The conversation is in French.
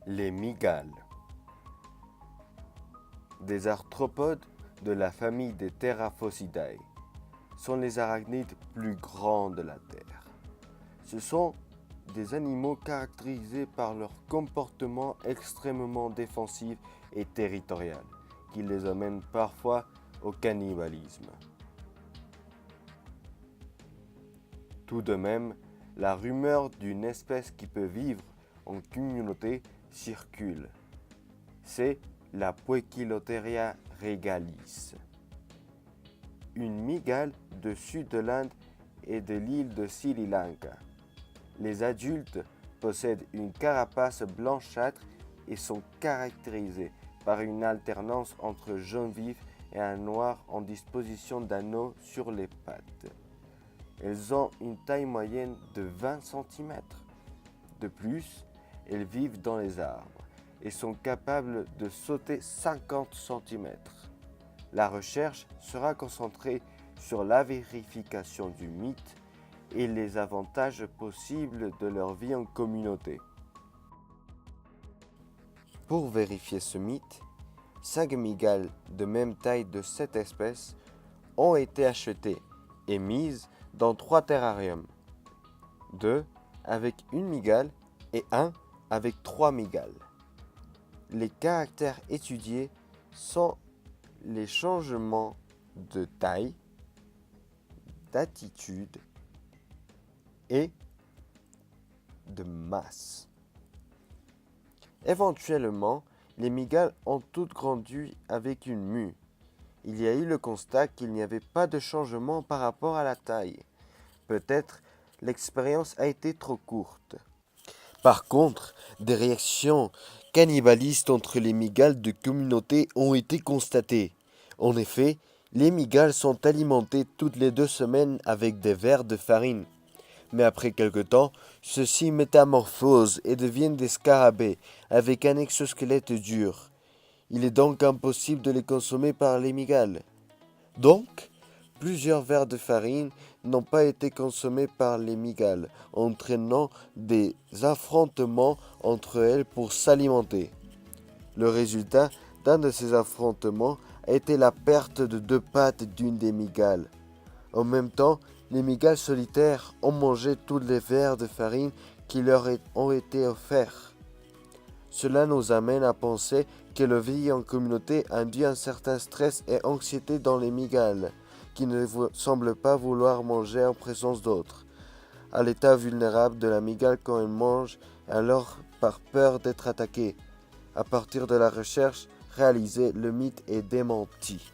Les mygales. Des arthropodes de la famille des Theraphosidae sont les arachnides plus grands de la Terre. Ce sont des animaux caractérisés par leur comportement extrêmement défensif et territorial, qui les amène parfois au cannibalisme. Tout de même, la rumeur d'une espèce qui peut vivre en communauté circule. C'est la Poecilotheria regalis, une mygale du sud de l'Inde et de l'île de Sri Lanka. Les adultes possèdent une carapace blanchâtre et sont caractérisés par une alternance entre jaune vif et un noir en disposition d'anneaux sur les pattes. Elles ont une taille moyenne de 20 cm. De plus, elles vivent dans les arbres et sont capables de sauter 50 cm. La recherche sera concentrée sur la vérification du mythe et les avantages possibles de leur vie en communauté. Pour vérifier ce mythe, 5 mygales de même taille de cette espèce ont été achetées et mises dans 3 terrariums. 2 avec une mygale et 1 avec 3 mygales. Les caractères étudiés sont les changements de taille, d'attitude et de masse. Éventuellement, les mygales ont toutes grandi avec une mue. Il y a eu le constat qu'il n'y avait pas de changement par rapport à la taille. Peut-être l'expérience a été trop courte. Par contre, des réactions cannibalistes entre les mygales de communauté ont été constatées. En effet, les mygales sont alimentées toutes les 2 semaines avec des vers de farine. Mais après quelque temps, ceux-ci métamorphosent et deviennent des scarabées avec un exosquelette dur. Il est donc impossible de les consommer par les mygales. Donc, plusieurs vers de farine n'ont pas été consommés par les mygales, entraînant des affrontements entre elles pour s'alimenter. Le résultat d'un de ces affrontements a été la perte de 2 pattes d'une des mygales. En même temps, les mygales solitaires ont mangé tous les vers de farine qui leur ont été offerts. Cela nous amène à penser que la vie en communauté induit un certain stress et anxiété dans les mygales, qui ne semblent pas vouloir manger en présence d'autres. À l'état vulnérable de la mygale quand elle mange, alors par peur d'être attaquée. À partir de la recherche réalisée, le mythe est démenti.